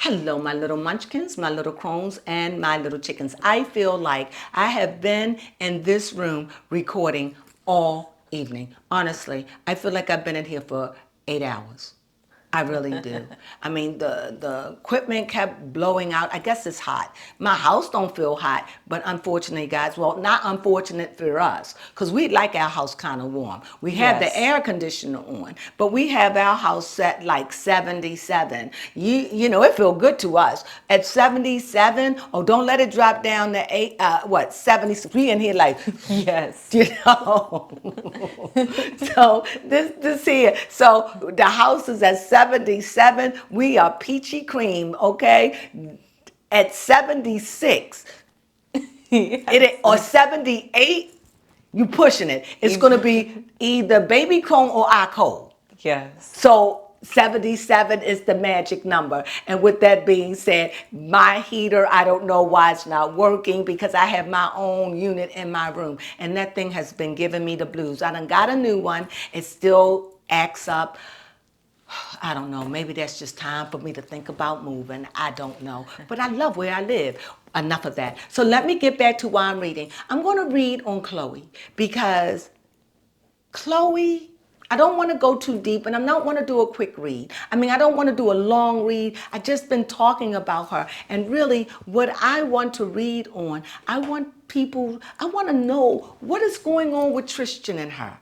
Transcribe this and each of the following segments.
Hello, my little munchkins, my little crones, and my little chickens. I feel like I have been in this room recording all evening. Honestly, I feel like I've been in here for 8 hours. I really do. I mean, the equipment kept blowing out. I guess it's hot. My house don't feel hot, but unfortunately, guys, well, not unfortunate for us, because we like our house kind of warm. We have the Yes. air conditioner on, but we have our house set like 77. You know, it feel good to us at 77. Oh, don't let it drop down to 76. We in here like, Yes. you know. So this here. So the house is at 77. We are peachy cream, okay? At 76, or Yes. 78, you pushing it. It's gonna be either baby cone or I cold. Yes. So 77 is the magic number. And with that being said, my heater, I don't know why it's not working because I have my own unit in my room. And that thing has been giving me the blues. I done got a new one. It still acts up. I don't know. Maybe that's just time for me to think about moving. I don't know. But I love where I live. Enough of that. So let me get back to why I'm reading. I'm going to read on Khloe because Khloe, I don't want to go too deep and I don't want to do a quick read. I mean, I don't want to do a long read. I just been talking about her. And really, what I want to read on, I want to know what is going on with Tristan and her.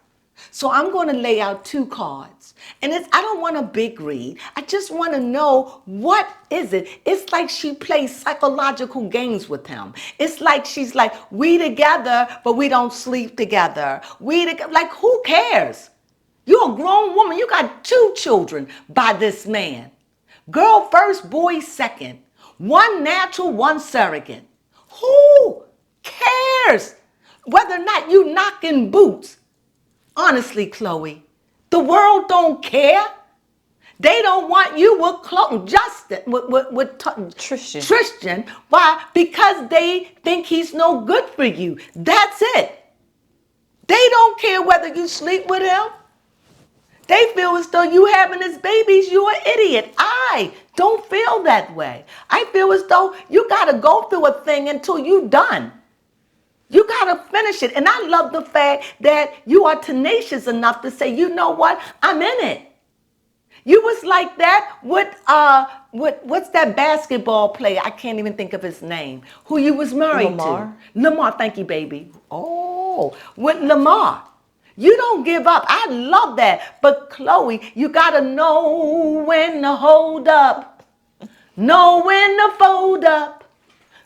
So I'm going to lay out two cards. And I don't want a big read. I just want to know what is it. It's like she plays psychological games with him. It's like she's like, we together, but we don't sleep together. Like, who cares? You're a grown woman. You got two children by this man. Girl first, boy second. One natural, one surrogate. Who cares whether or not you knocking boots? Honestly, Khloe, the world don't care. They don't want you with Justin, Tristan. Tristan. Why? Because they think he's no good for you. That's it. They don't care whether you sleep with him. They feel as though you having his babies, you an idiot. I don't feel that way. I feel as though you got to go through a thing until you done. You got to finish it. And I love the fact that you are tenacious enough to say, you know what? I'm in it. You was like that with what's that basketball player? I can't even think of his name. Who you was married to? Lamar. Lamar, thank you, baby. Oh, with Lamar. You don't give up. I love that. But Khloe, you gotta know when to hold up, know when to fold up,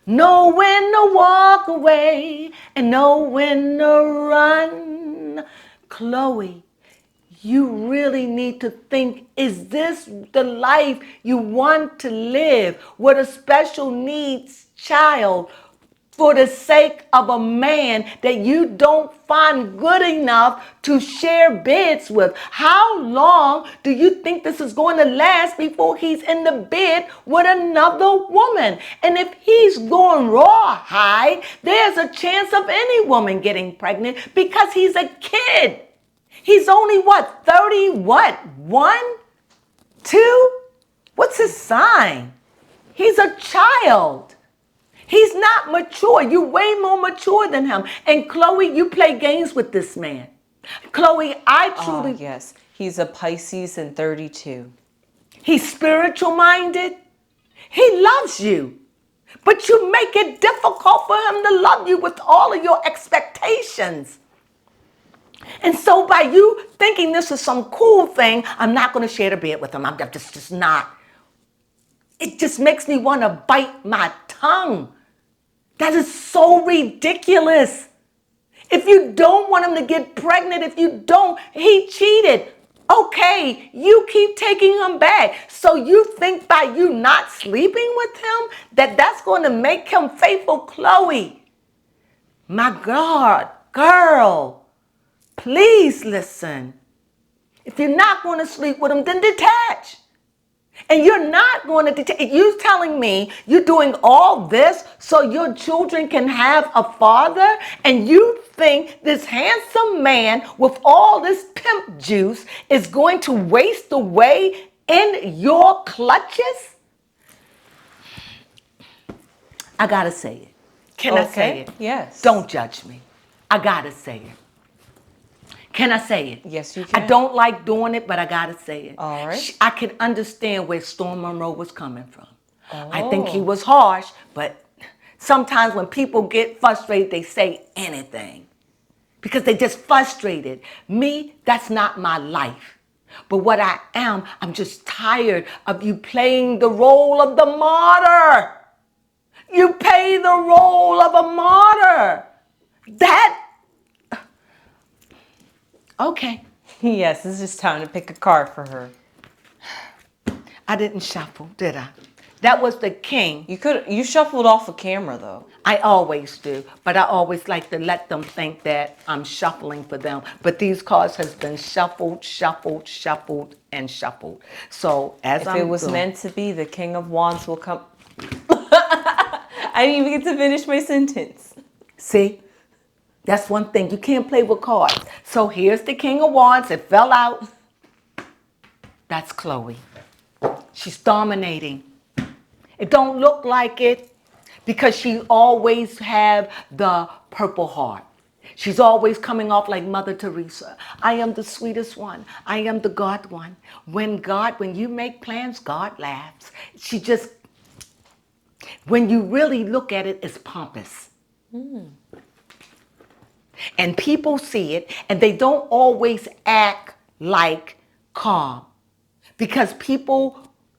know when to walk away, and know when to run. Khloe, you really need to think, is this the life you want to live with a special needs child for the sake of a man that you don't find good enough to share beds with? How long do you think this is going to last before he's in the bed with another woman? And if he's going rawhide, there's a chance of any woman getting pregnant because he's a kid. He's only what, 30, what, 1, 2? What's his sign? He's a child. He's not mature. You're way more mature than him. And Khloe, you play games with this man. Khloe, I Ah, truly, yes. He's a Pisces and 32. he's spiritual minded. He loves you. But you make it difficult for him to love you with all of your expectations. And so by you thinking this is some cool thing, I'm not going to share the bed with him. I'm just not. It just makes me want to bite my tongue. That is so ridiculous. If you don't want him to get pregnant, if you don't, he cheated. Okay, you keep taking him back. So you think by you not sleeping with him that that's going to make him faithful? Khloe, my God, girl, please listen. If you're not going to sleep with him, then detach. And you're not going to detach. You're telling me you're doing all this so your children can have a father, and you think this handsome man with all this pimp juice is going to waste away in your clutches? I gotta say it. Can I say it? Yes. Don't judge me. I gotta say it. Can I say it? Yes, you I can. don't like doing it, but I gotta say it. All right. I can understand where Storm Monroe was coming from. I think he Oh. was harsh, but sometimes when people get frustrated, they say anything because they just frustrated. Me, that's not my life. But what I am, I'm just tired of you playing the role of the martyr. You play the role of a martyr. That, okay. Yes, it's just time to pick a card for her. I didn't shuffle, did I? That was the king. You shuffled off a camera though. I always do, but I always like to let them think that I'm shuffling for them. But these cards has been shuffled, shuffled, shuffled, and shuffled. So as If it was meant to be, the King of Wands will come. I didn't even get to finish my sentence. See, that's one thing. You can't play with cards. So here's the King of Wands. It fell out. That's Khloe. She's dominating. It don't look like it because she always have the purple heart. She's always coming off like Mother Teresa. I am the sweetest one. I am the God one. When you make plans, God laughs. When you really look at it, it's pompous. And people see it and they don't always act like calm because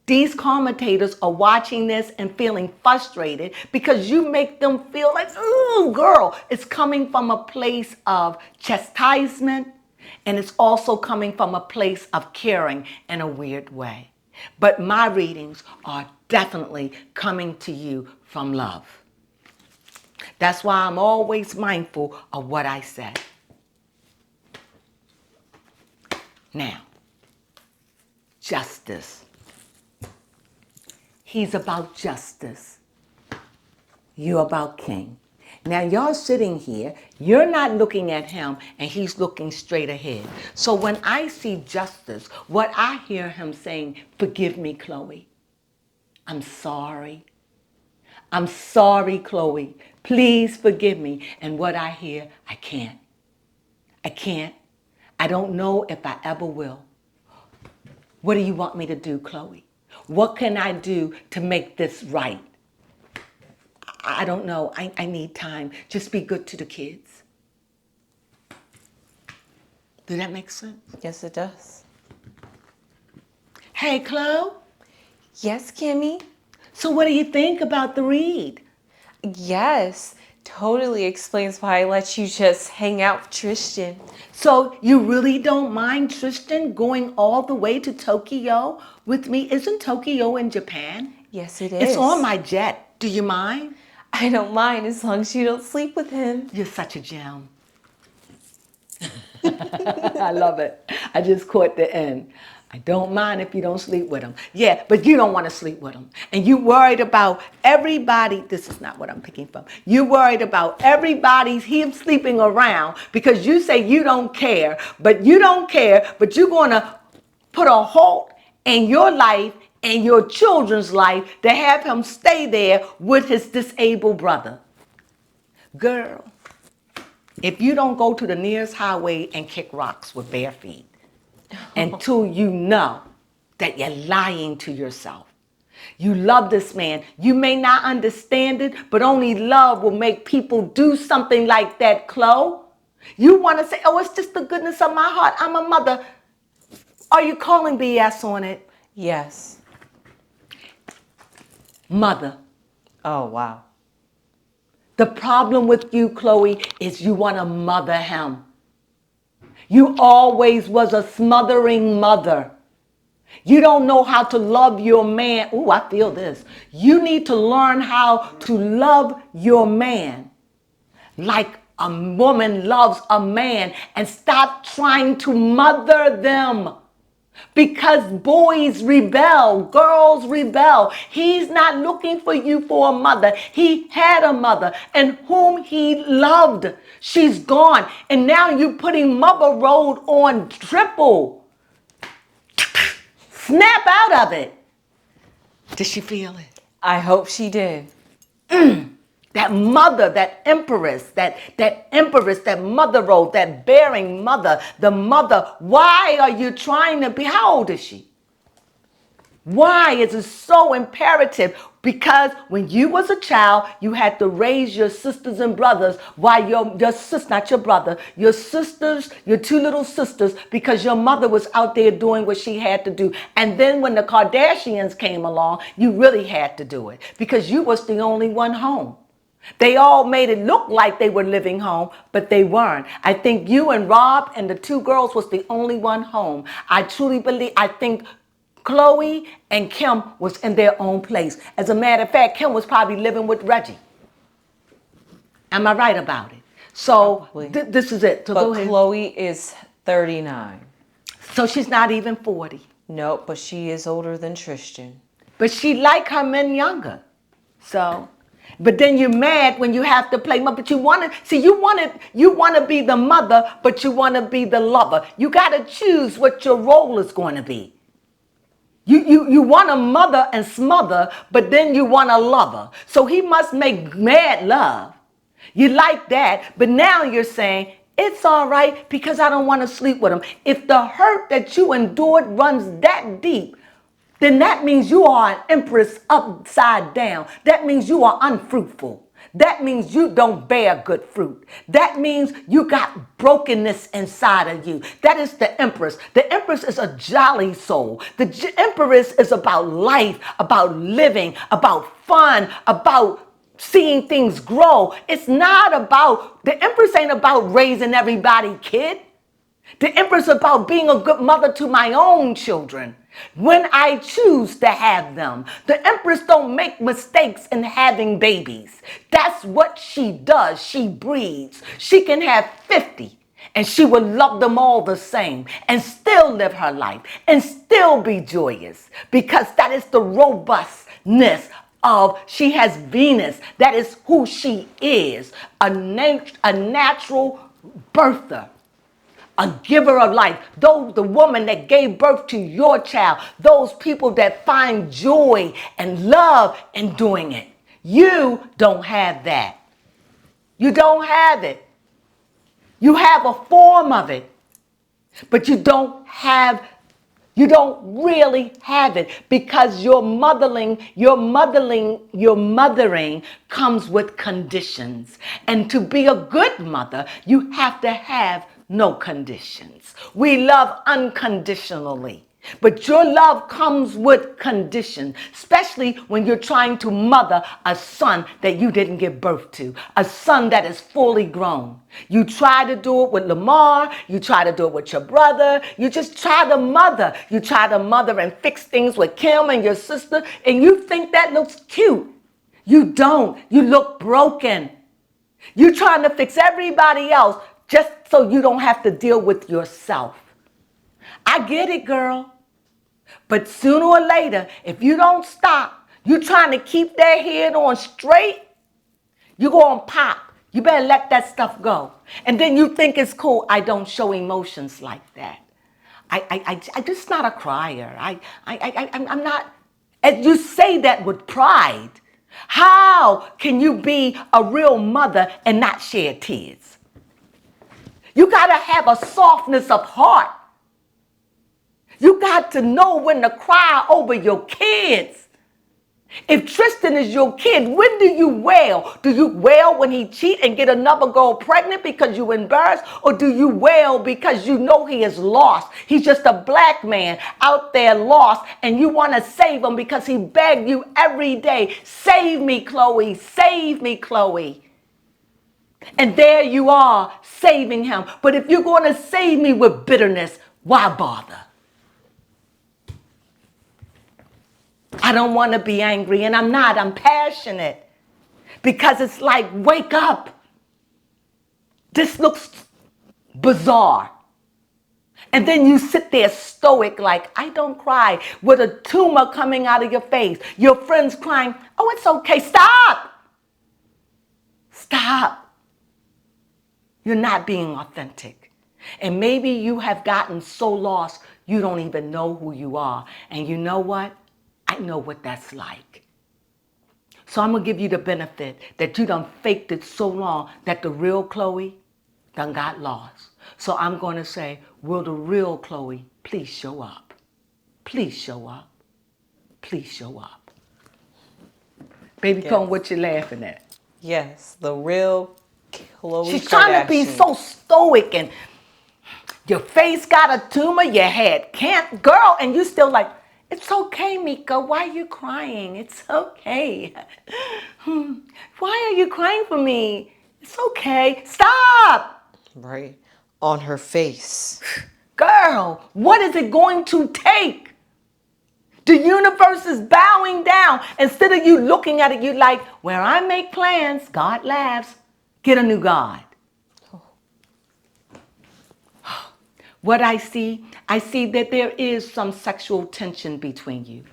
these commentators are watching this and feeling frustrated because you make them feel like, ooh, girl, it's coming from a place of chastisement and it's also coming from a place of caring in a weird way. But my readings are definitely coming to you from love. That's why I'm always mindful of what I say. Now, justice. He's about justice. You're about king. Now y'all sitting here, you're not looking at him and he's looking straight ahead. So when I see justice, what I hear him saying, forgive me, Khloe. I'm sorry. I'm sorry, Khloe. Please forgive me. And what I hear, I can't. I can't. I don't know if I ever will. What do you want me to do, Khloe? What can I do to make this right? I don't know. I need time. Just be good to the kids. Does that make sense? Yes, it does. Hey, Khloe. Yes, Kimmy. So what do you think about the read? Yes, totally explains why I let you just hang out with Tristan. So you really don't mind Tristan going all the way to Tokyo with me? Isn't Tokyo in Japan? Yes, it is. It's on my jet. Do you mind? I don't mind as long as you don't sleep with him. You're such a gem. I love it. I just caught the end. I don't mind if you don't sleep with him. Yeah, but you don't want to sleep with him. And you worried about everybody. This is not what I'm picking from. You worried about him sleeping around because you say you don't care, but you're going to put a halt in your life and your children's life to have him stay there with his disabled brother. Girl, if you don't go to the nearest highway and kick rocks with bare feet until you know that you're lying to yourself. You love this man. You may not understand it, but only love will make people do something like that, Khloe. You want to say, oh, it's just the goodness of my heart. I'm a mother. Are you calling BS on it? Yes. Mother. Oh, wow. The problem with you, Khloe, is you want to mother him. You always was a smothering mother. You don't know how to love your man. Ooh, I feel this. You need to learn how to love your man like a woman loves a man and stop trying to mother them. Because boys rebel, girls rebel. He's not looking for you for a mother. He had a mother and whom he loved. She's gone. And now you're putting mother road on triple. Snap out of it. Did she feel it? I hope she did. That mother, that empress, that mother role, that bearing mother, the mother. Why are you trying to be? How old is she? Why is it so imperative? Because when you was a child, you had to raise your sisters and brothers while your sister, not your brother, your sisters, your two little sisters, because your mother was out there doing what she had to do. And then when the Kardashians came along, you really had to do it because you was the only one home. They all made it look like they were living home, but they weren't. I think you and Rob and the two girls was the only one home. I truly believe, I think Khloe and Kim was in their own place. As a matter of fact, Kim was probably living with Reggie. Am I right about it? So this is it. So But go ahead. Khloe is 39. So she's not even 40. Nope, but she is older than Tristan. But she like her men younger. So, but then you're mad when you have to play mother. But you want to see, you want to be the mother, but you want to be the lover. You got to choose what your role is going to be. You want a mother and smother, but then you want a lover. So he must make mad love. You like that, but now you're saying, it's all right because I don't want to sleep with him. If the hurt that you endured runs that deep, then that means you are an empress upside down. That means you are unfruitful. That means you don't bear good fruit. That means you got brokenness inside of you. That is the empress. The empress is a jolly soul. The empress is about life, about living, about fun, about seeing things grow. It's not about, the empress ain't about raising everybody, kid. The empress is about being a good mother to my own children when I choose to have them. The empress don't make mistakes in having babies. That's what she does. She breeds. She can have 50 and she will love them all the same and still live her life and still be joyous because that is the robustness of, she has Venus. That is who she is, a natural birther, a giver of life. Those, the woman that gave birth to your child, those people that find joy and love in doing it. You don't have that. You don't have it. You have a form of it, but you don't really have it because your mothering comes with conditions. And to be a good mother, you have to have no conditions. We love unconditionally. But your love comes with condition, especially when you're trying to mother a son that you didn't give birth to, a son that is fully grown. You try to do it with Lamar, you try to do it with your brother, you just try to mother. You try to mother and fix things with Kim and your sister, and you think that looks cute. You don't. You look broken. You're trying to fix everybody else just so you don't have to deal with yourself. I get it, girl. But sooner or later, if you don't stop, you're trying to keep that head on straight, you're going to pop. You better let that stuff go. And then you think it's cool. I don't show emotions like that. I just not a crier. I'm not. And you say that with pride. How can you be a real mother and not shed tears? You got to have a softness of heart. You got to know when to cry over your kids. If Tristan is your kid, when do you wail? Do you wail when he cheat and get another girl pregnant because you're embarrassed? Or do you wail because you know he is lost? He's just a black man out there lost and you want to save him because he begged you every day, save me, Khloe, save me, Khloe. And there you are saving him. But if you're going to save me with bitterness, why bother? I don't want to be angry, and I'm not. I'm passionate because it's like, wake up. This looks bizarre. And then you sit there stoic like, I don't cry, with a tumor coming out of your face. Your friends crying, oh, it's okay. Stop. Stop. You're not being authentic. And maybe you have gotten so lost, you don't even know who you are. And you know what? I know what that's like. So I'm going to give you the benefit that you done faked it so long that the real Khloe done got lost. So I'm going to say, will the real Khloe please show up? Please show up. Please show up. Baby Crone, what you laughing at? Yes, the real Khloe She's Kardashian. trying to be so stoic and your face got a tumor, your head can't, girl, and you still like, it's okay, Mika. Why are you crying? It's okay. Why are you crying for me? It's okay. Stop. Right on her face. Girl, what is it going to take? The universe is bowing down. Instead of you looking at it, you like, where I make plans, God laughs. Get a new God. What I see that there is some sexual tension between you.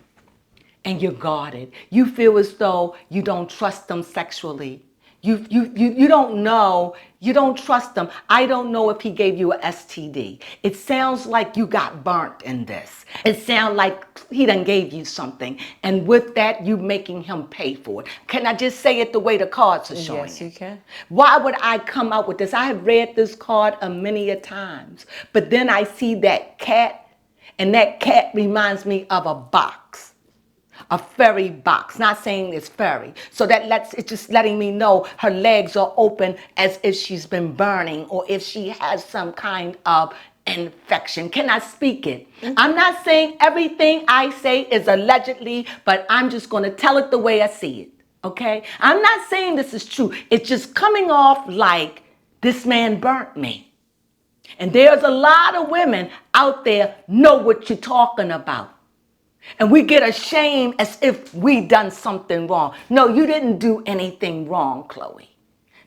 And you're guarded. You feel as though you don't trust them sexually. You don't know. You don't trust them. I don't know if he gave you a STD. It sounds like you got burnt in this. It sounds like he done gave you something. And with that, you making him pay for it. Can I just say it the way the cards are showing Yes, you can. Why would I come out with this? I have read this card many a times. But then I see that cat, and that cat reminds me of a box. A fairy box, not saying it's fairy. So it's just letting me know her legs are open as if she's been burning or if she has some kind of infection. Can I speak it? I'm not saying everything I say is allegedly, but I'm just going to tell it the way I see it. Okay? I'm not saying this is true. It's just coming off like this man burnt me. And there's a lot of women out there know what you're talking about. And we get ashamed as if we done something wrong. No, you didn't do anything wrong, Khloe.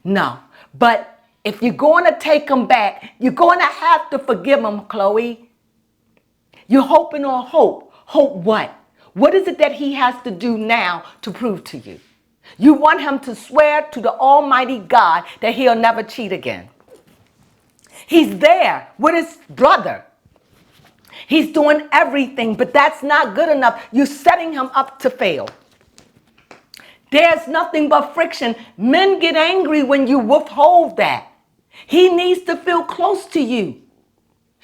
No. But if you're going to take him back, you're going to have to forgive him, Khloe. You're hoping on hope. Hope what? What is it that he has to do now to prove to you? You want him to swear to the Almighty God that he'll never cheat again. He's there with his brother. He's doing everything, but that's not good enough. You're setting him up to fail. There's nothing but friction. Men get angry when you withhold that. He needs to feel close to you.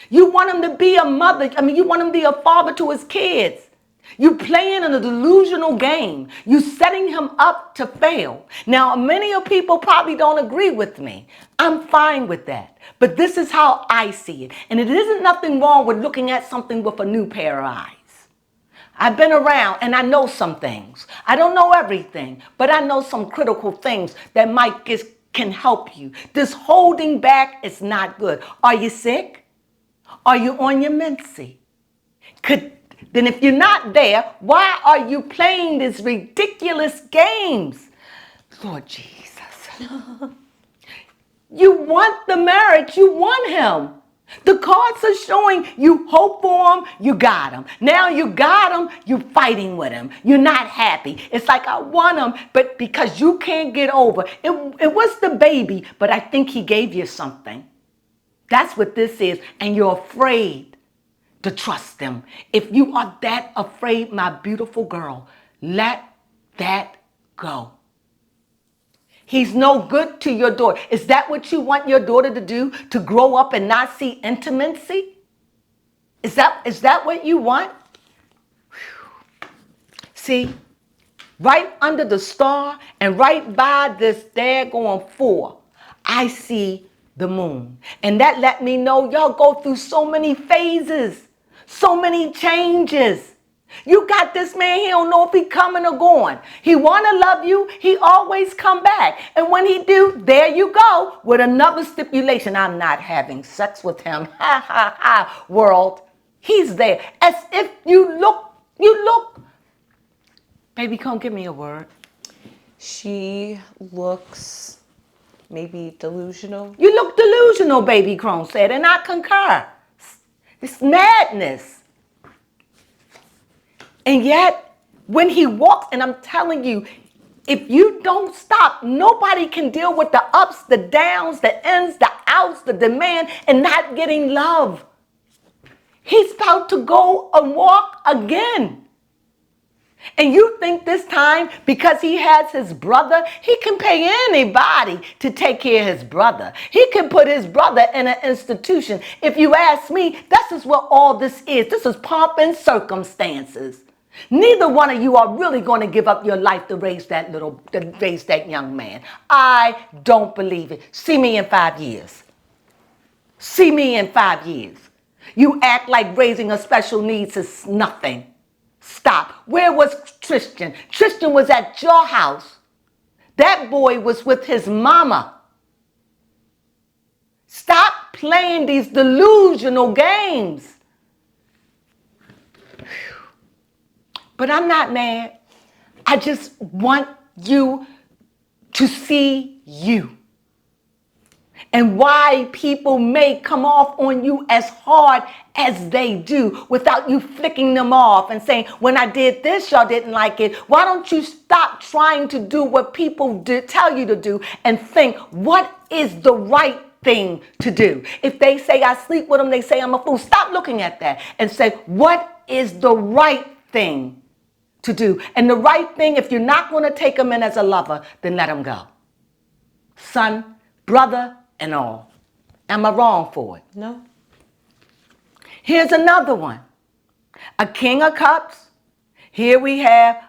You want him to be a mother. You want him to be a father to his kids. You playing in a delusional game. You setting him up to fail. Now, many of people probably don't agree with me. I'm fine with that. But this is how I see it. And it isn't nothing wrong with looking at something with a new pair of eyes. I've been around and I know some things. I don't know everything, but I know some critical things that can help you. This holding back is not good. Are you sick? Are you on your menses? Then if you're not there, why are you playing these ridiculous games? Lord Jesus. You want the marriage. You want him. The cards are showing you hope for him. You got him. Now you got him. You're fighting with him. You're not happy. It's like I want him, but because you can't get over. It was the baby, but I think he gave you something. That's what this is. And you're afraid to trust them. If you are that afraid, my beautiful girl, let that go. He's no good to your daughter. Is that what you want your daughter to do? To grow up and not see intimacy? Is that what you want? Whew. See, right under the star and right by this daggone 4, I see the moon. And that let me know y'all go through so many phases, so many changes. You got this man, he don't know if he coming or going. He want to love you, he always come back. And when he do, there you go, with another stipulation. I'm not having sex with him. Ha, ha, ha, world. He's there. As if you look. Baby, come give me a word. She looks maybe delusional. You look delusional, baby, Crone said, and I concur. It's madness. And yet, when he walks, and I'm telling you, if you don't stop, nobody can deal with the ups, the downs, the ins, the outs, the demand, and not getting love. He's about to go and walk again. And you think this time, because he has his brother, he can pay anybody to take care of his brother. He can put his brother in an institution. If you ask me, this is what all this is. This is pomp and circumstances. Neither one of you are really going to give up your life to raise that young man. I don't believe it. See me in 5 years. See me in 5 years. You act like raising a special needs is nothing. Stop. Where was Tristan? Tristan was at your house. That boy was with his mama. Stop playing these delusional games. But I'm not mad. I just want you to see you. And why people may come off on you as hard as they do without you flicking them off and saying, when I did this, y'all didn't like it. Why don't you stop trying to do what people tell you to do and think, what is the right thing to do? If they say I sleep with them, they say I'm a fool. Stop looking at that and say, what is the right thing to do? And the right thing, if you're not going to take them in as a lover, then let them go. Son, brother, and all. Am I wrong for it? No. Here's another one. A King of Cups. Here we have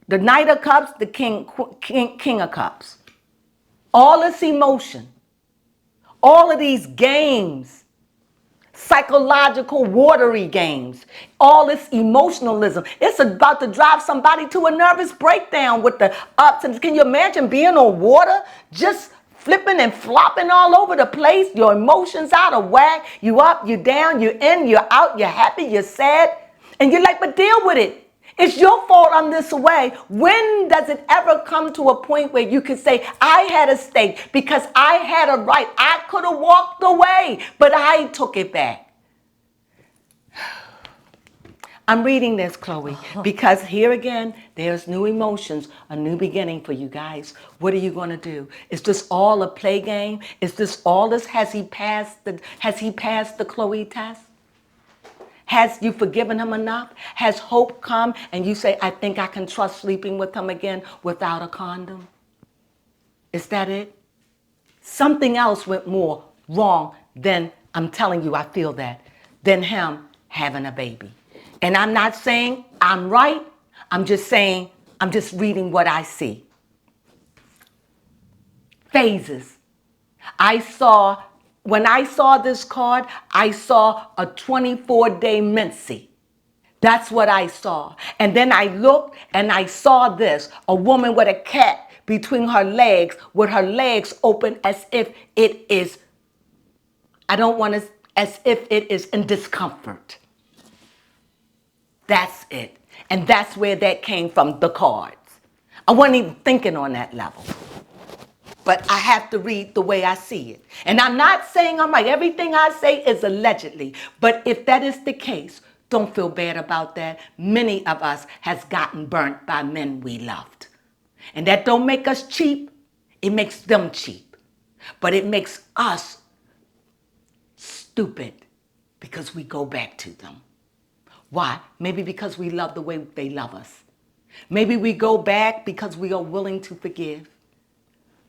the Knight of Cups, the King of Cups. All this emotion. All of these games. Psychological watery games. All this emotionalism. It's about to drive somebody to a nervous breakdown with the ups and downs. Can you imagine being on water? Just flipping and flopping all over the place, your emotions out of whack, you up, you down, you in, you're out, you're happy, you're sad, and you're like, but deal with it. It's your fault I'm this way. When does it ever come to a point where you can say, I had a stake because I had a right. I could have walked away, but I took it back. I'm reading this, Khloe, because here again, there's new emotions, a new beginning for you guys. What are you going to do? Is this all a play game? Is this all this? Has he passed the Khloe test? Has you forgiven him enough? Has hope come and you say, I think I can trust sleeping with him again without a condom? Is that it? Something else went more wrong than, I'm telling you, I feel that, than him having a baby. And I'm not saying I'm right. I'm just saying, I'm just reading what I see. Phases. When I saw this card, I saw a 24-day menses. That's what I saw. And then I looked and I saw this, a woman with a cat between her legs, with her legs open as if it is, as if it is in discomfort. That's it. And that's where that came from, the cards. I wasn't even thinking on that level. But I have to read the way I see it. And I'm not saying I'm right. Everything I say is allegedly. But if that is the case, don't feel bad about that. Many of us has gotten burnt by men we loved. And that don't make us cheap. It makes them cheap. But it makes us stupid because we go back to them. Why? Maybe because we love the way they love us. Maybe we go back because we are willing to forgive.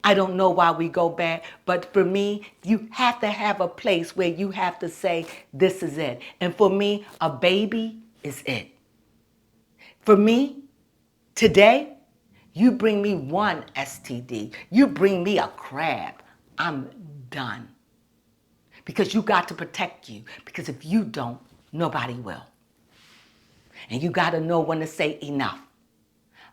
I don't know why we go back, but for me, you have to have a place where you have to say, this is it. And for me, a baby is it. For me, today, you bring me one STD. You bring me a crab. I'm done. Because you got to protect you. Because if you don't, nobody will. And you got to know when to say enough.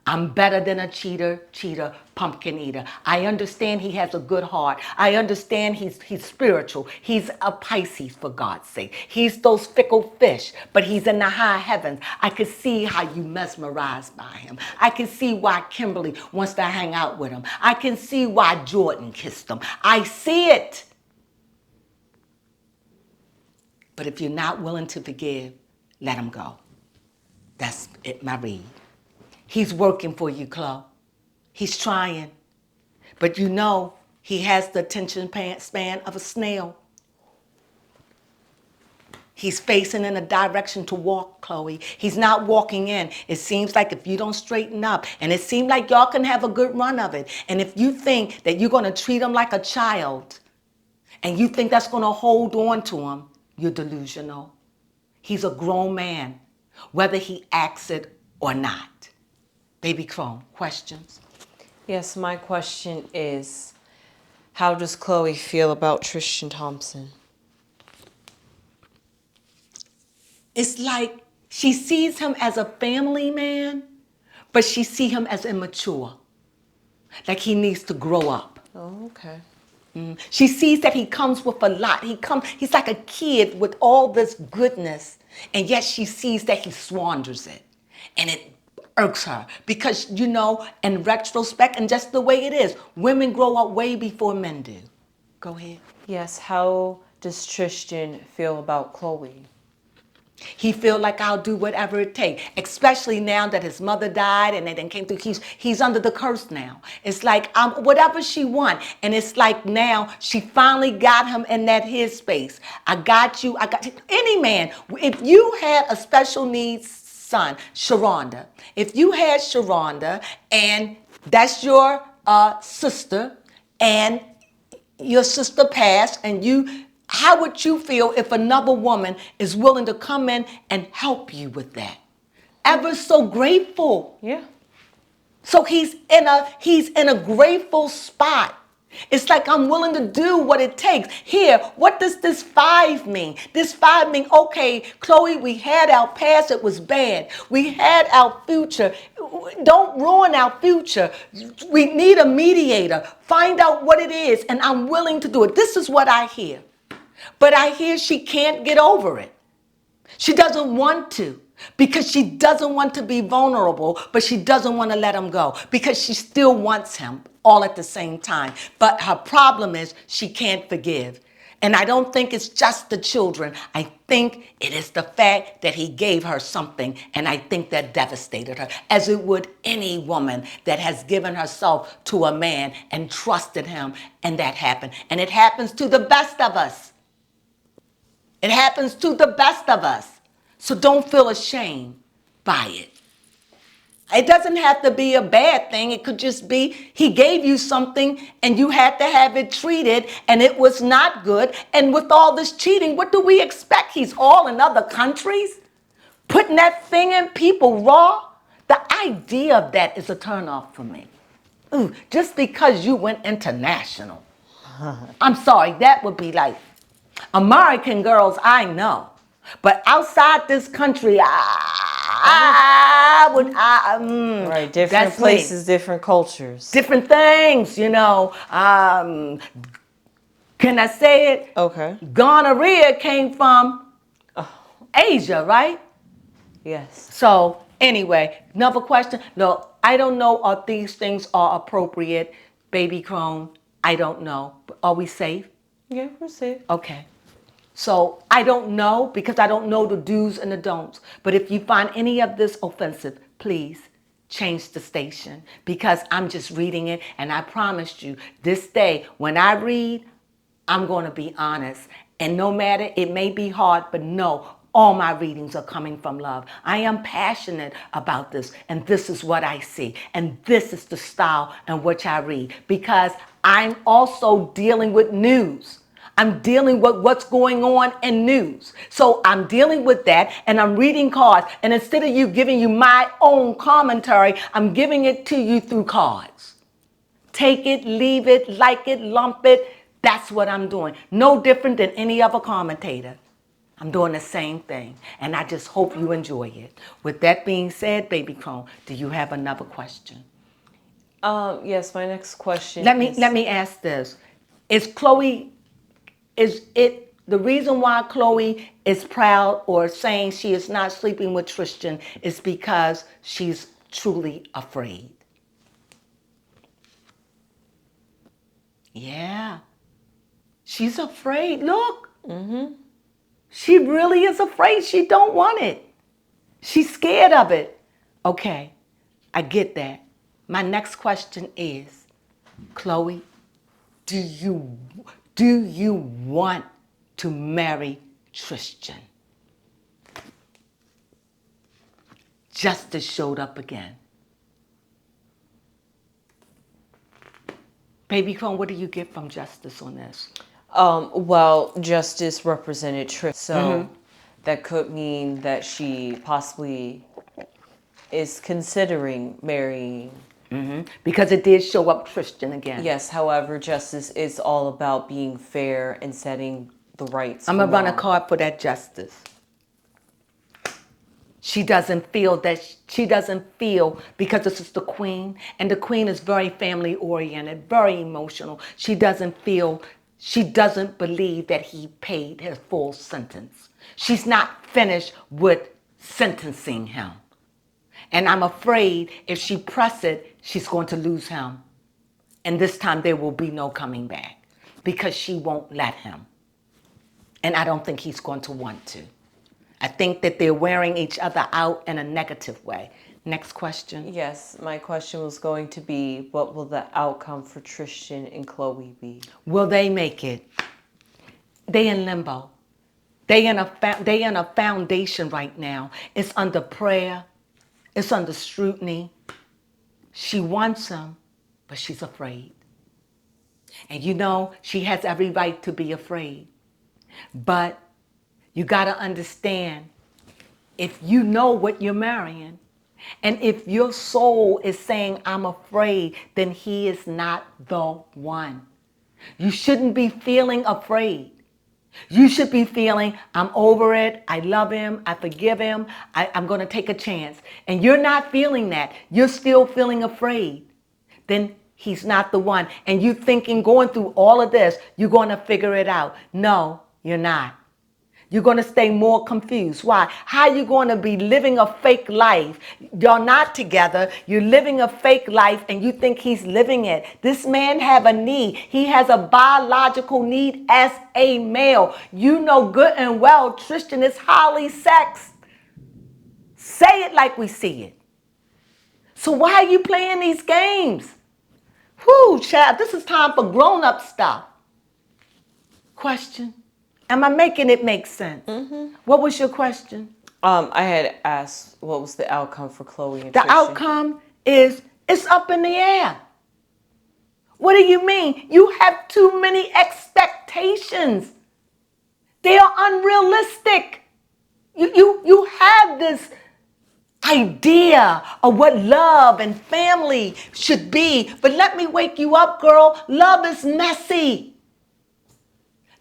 I'm better than a cheater, pumpkin eater. I understand he has a good heart. I understand he's spiritual. He's a Pisces, for God's sake. He's those fickle fish, but he's in the high heavens. I can see how you mesmerized by him. I can see why Kimberly wants to hang out with him. I can see why Jordan kissed him. I see it. But if you're not willing to forgive, let him go. That's it, my read. He's working for you, Khloe. He's trying. But you know, he has the attention span of a snail. He's facing in a direction to walk, Khloe. He's not walking in. It seems like if you don't straighten up, and it seems like y'all can have a good run of it, and if you think that you're going to treat him like a child, and you think that's going to hold on to him, you're delusional. He's a grown man, whether he acts it or not. Baby Crone, questions? Yes, my question is, how does Khloe feel about Tristan Thompson? It's like she sees him as a family man, but she sees him as immature. Like he needs to grow up. Oh, okay. She sees that he comes with a lot. He's like a kid with all this goodness, and yet she sees that he squanders it. And it irks her because, in retrospect, and just the way it is, women grow up way before men do. Go ahead. Yes, how does Tristan feel about Khloe? He feel like I'll do whatever it takes, especially now that his mother died and they then came through. He's under the curse now. It's like whatever she want, and it's like now she finally got him in that his space. I got you. Any man, if you had a special needs son, Sharonda, if you had Sharonda and that's your sister, and your sister passed, and how would you feel if another woman is willing to come in and help you with that? Ever so grateful. Yeah. So he's in a grateful spot. It's like I'm willing to do what it takes. Here, what does this 5 mean? This 5 mean, okay, Khloe, we had our past, it was bad. We had our future. Don't ruin our future. We need a mediator. Find out what it is, and I'm willing to do it. This is what I hear. But I hear she can't get over it. She doesn't want to because she doesn't want to be vulnerable, but she doesn't want to let him go because she still wants him all at the same time. But her problem is she can't forgive. And I don't think it's just the children. I think it is the fact that he gave her something, and I think that devastated her, as it would any woman that has given herself to a man and trusted him, and that happened. And it happens to the best of us. It happens to the best of us. So don't feel ashamed by it. It doesn't have to be a bad thing. It could just be he gave you something and you had to have it treated and it was not good. And with all this cheating, what do we expect? He's all in other countries, putting that thing in people raw. The idea of that is a turnoff for me. Ooh, just because you went international. I'm sorry, that would be like, American girls, I know. But outside this country, Right, different places, different cultures. Different things, Can I say it? Okay. Gonorrhea came from Asia, right? Yes. So anyway, another question. No, I don't know if these things are appropriate. Baby Crone, I don't know. Are we safe? Yeah, we're safe. Okay. So I don't know because I don't know the do's and the don'ts. But if you find any of this offensive, please change the station because I'm just reading it. And I promised you this day when I read, I'm going to be honest. And no matter, it may be hard, but no, all my readings are coming from love. I am passionate about this, and this is what I see. And this is the style in which I read because I'm also dealing with news. I'm dealing with what's going on in news. So I'm dealing with that and I'm reading cards. And instead of you giving you my own commentary, I'm giving it to you through cards. Take it, leave it, like it, lump it. That's what I'm doing. No different than any other commentator. I'm doing the same thing. And I just hope you enjoy it. With that being said, Baby Crone, do you have another question? Yes, my next question Let me ask this. Is it the reason why Khloe is proud or saying she is not sleeping with Tristan is because she's truly afraid? Yeah. She's afraid. Look. Mm-hmm. She really is afraid. She don't want it. She's scared of it. Okay. I get that. My next question is, Khloe, do you want to marry Tristan? justice showed up again. Baby Crone, what do you get from justice on this? Well, justice represented Tristan, so that could mean that she possibly is considering marrying. Because it did show up Tristan again. Yes, however, justice is all about being fair and setting the rights. I'm going to run a card for that justice. She doesn't feel because this is the queen, and the queen is very family oriented, very emotional. She doesn't believe that he paid his full sentence. She's not finished with sentencing him. And I'm afraid if she presses it, she's going to lose him. And this time there will be no coming back because she won't let him. And I don't think he's going to want to. I think that they're wearing each other out in a negative way. Next question. Yes, my question was going to be, what will the outcome for Tristan and Khloe be? Will they make it? They in limbo. They in a foundation right now. It's under prayer. It's under scrutiny. She wants him, but she's afraid. And you know, she has every right to be afraid. But you got to understand, if you know what you're marrying, and if your soul is saying, I'm afraid, then he is not the one. You shouldn't be feeling afraid. You should be feeling, I'm over it, I love him, I forgive him, I'm going to take a chance. And you're not feeling that. You're still feeling afraid. Then he's not the one. And you thinking, going through all of this, you're going to figure it out. No, you're not. You're going to stay more confused. Why? How are you going to be living a fake life? You're not together. You're living a fake life and you think he's living it. This man have a need. He has a biological need as a male. You know good and well Tristan is highly sexed. Say it like we see it. So why are you playing these games? Whoo, child, this is time for grown-up stuff. Question. Am I making it make sense? What was your question? I had asked what was the outcome for Khloe and The Tristan. outcome is it's up in the air. What do you mean? You have too many expectations. They are unrealistic. You have this idea of what love and family should be. But let me wake you up, girl. Love is messy.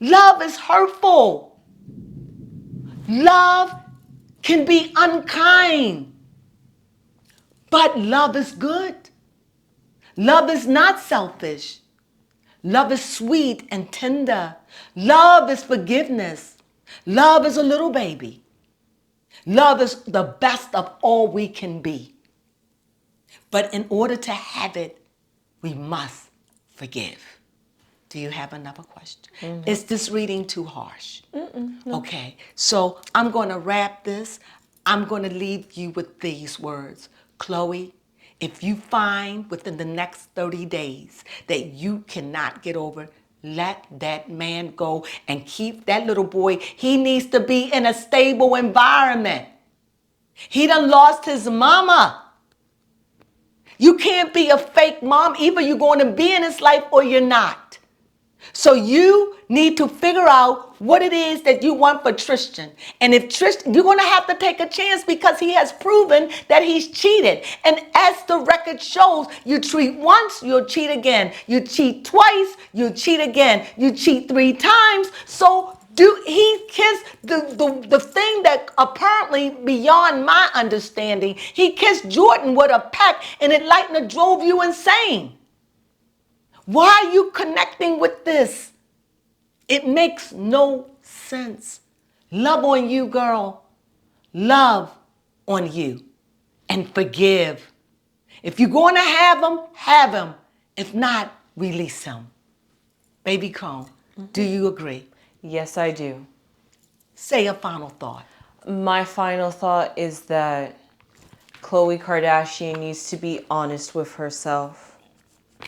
Love is hurtful. Love can be unkind. But love is good. Love is not selfish. Love is sweet and tender. Love is forgiveness. Love is a little baby. Love is the best of all we can be. But in order to have it, we must forgive. Do you have another question? Is this reading too harsh? No. Okay, so I'm going to wrap this. I'm going to leave you with these words. Khloe, if you find within the next 30 days that you cannot get over, let that man go and keep that little boy. He needs to be in a stable environment. He done lost his mama. You can't be a fake mom. Either you're going to be in his life or you're not. So you need to figure out what it is that you want for Tristan. And if Tristan, you're going to have to take a chance because he has proven that he's cheated. And as the record shows, you cheat once, you'll cheat again. You cheat twice, you cheat again. You cheat 3 times. So he kissed the thing that apparently beyond my understanding, he kissed Jordan with a peck and it like drove you insane. Why are you connecting with this? It makes no sense. Love on you, girl. Love on you. And forgive. If you're going to have him, have him. If not, release him. Baby Crone, do you agree? Yes, I do. Say a final thought. My final thought is that Khloe Kardashian needs to be honest with herself.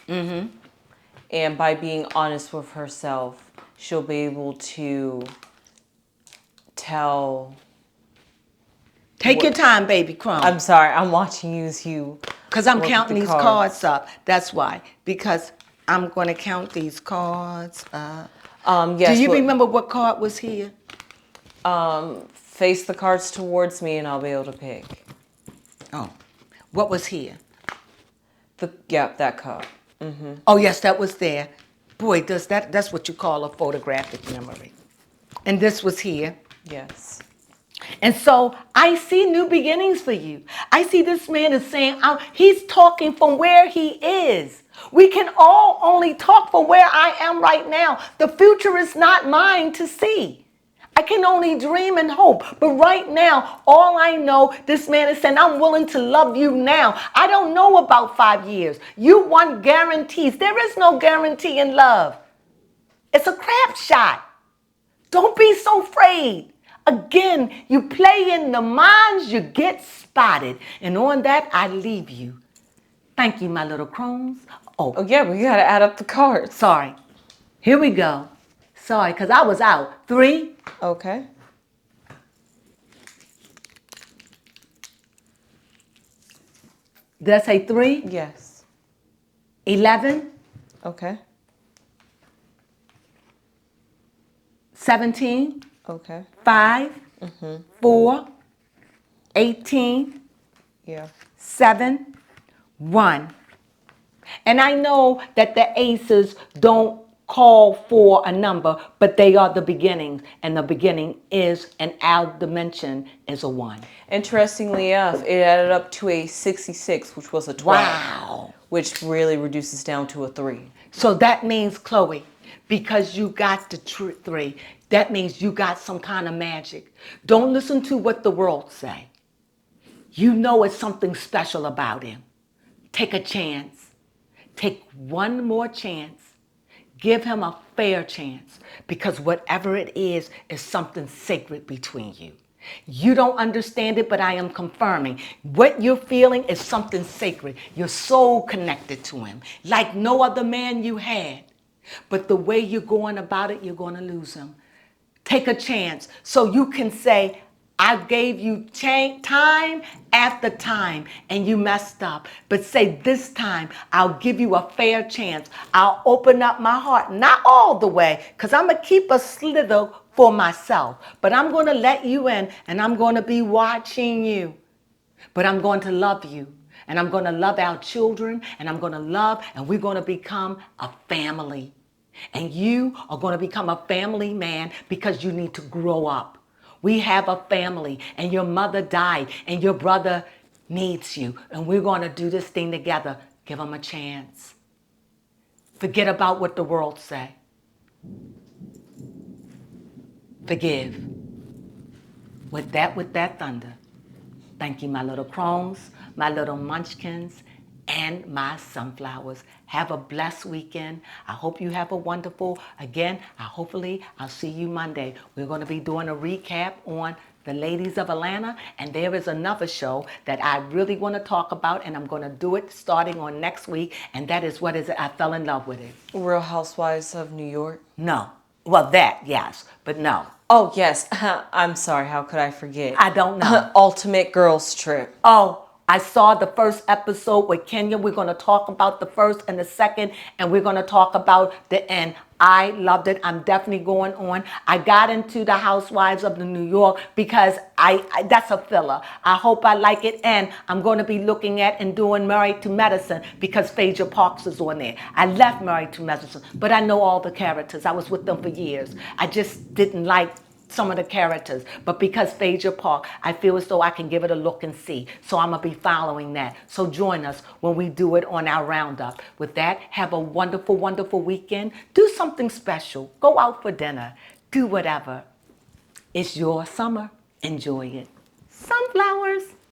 And by being honest with herself, she'll be able to tell Take your time, baby Crone. I'm sorry. I'm watching you as you. Because I'm work with counting the these cards up. That's why. Because I'm going to count these cards up. Yes. Do you well, remember what card was here? Face the cards towards me, and I'll be able to pick. Oh, what was here? That card. Oh, yes, that was there. Boy, that's what you call a photographic memory. And this was here. Yes. And so I see new beginnings for you. I see this man is saying, he's talking from where he is. We can all only talk from where I am right now. The future is not mine to see. I can only dream and hope. But right now, all I know, this man is saying, I'm willing to love you now. I don't know about 5 years. You want guarantees. There is no guarantee in love. It's a crap shot. Don't be so afraid. Again, you play in the minds, you get spotted. And on that, I leave you. Thank you, my little Crones. Oh, yeah, we got to add up the cards. Sorry. Here we go. Sorry, because I was out. 3. Okay. Did I say 3? Yes. 11, Okay. 17, Okay. 5, 4, 18, Yeah. 7, 1. And I know that the aces don't call for a number, but they are the beginnings. And the beginning is, and our dimension is a 1. Interestingly enough, it added up to a 66, which was a 12. Wow. Which really reduces down to a 3. So that means, Khloe, because you got the 3, that means you got some kind of magic. Don't listen to what the world say. You know it's something special about him. Take a chance. Take one more chance. Give him a fair chance, because whatever it is something sacred between you. You don't understand it, but I am confirming. What you're feeling is something sacred. Your soul connected to him, like no other man you had. But the way you're going about it, you're going to lose him. Take a chance so you can say, I gave you time after time and you messed up. But say, this time I'll give you a fair chance. I'll open up my heart, not all the way, because I'm going to keep a slither for myself. But I'm going to let you in, and I'm going to be watching you. But I'm going to love you. And I'm going to love our children. And I'm going to love, and we're going to become a family. And you are going to become a family man, because you need to grow up. We have a family, and your mother died, and your brother needs you. And we're going to do this thing together. Give him a chance. Forget about what the world say. Forgive. With that thunder. Thank you, my little Crones, my little munchkins, and my sunflowers. Have a blessed weekend. I hope you have a wonderful, again, hopefully I'll see you Monday. We're going to be doing a recap on the Ladies of Atlanta, and there is another show that I really want to talk about, and I'm going to do it starting on next week, and that is, what is it? I fell in love with it. Real Housewives of New York? No. Well, that, yes, but no. Oh, yes. I'm sorry. How could I forget? I don't know. Ultimate Girls Trip. Oh, I saw the first episode with Kenya. We're going to talk about the first and the second, and we're going to talk about the end. I loved it. I'm definitely going on. I got into the Housewives of the New York because I that's a filler. I hope I like it, and I'm going to be looking at and doing Married to Medicine because Phaedra Parks is on there. I left Married to Medicine, but I know all the characters. I was with them for years. I just didn't like some of the characters, but because Phaedra Park, I feel as though I can give it a look and see. So I'm going to be following that. So join us when we do it on our roundup. With that, have a wonderful, wonderful weekend. Do something special. Go out for dinner. Do whatever. It's your summer. Enjoy it. Sunflowers.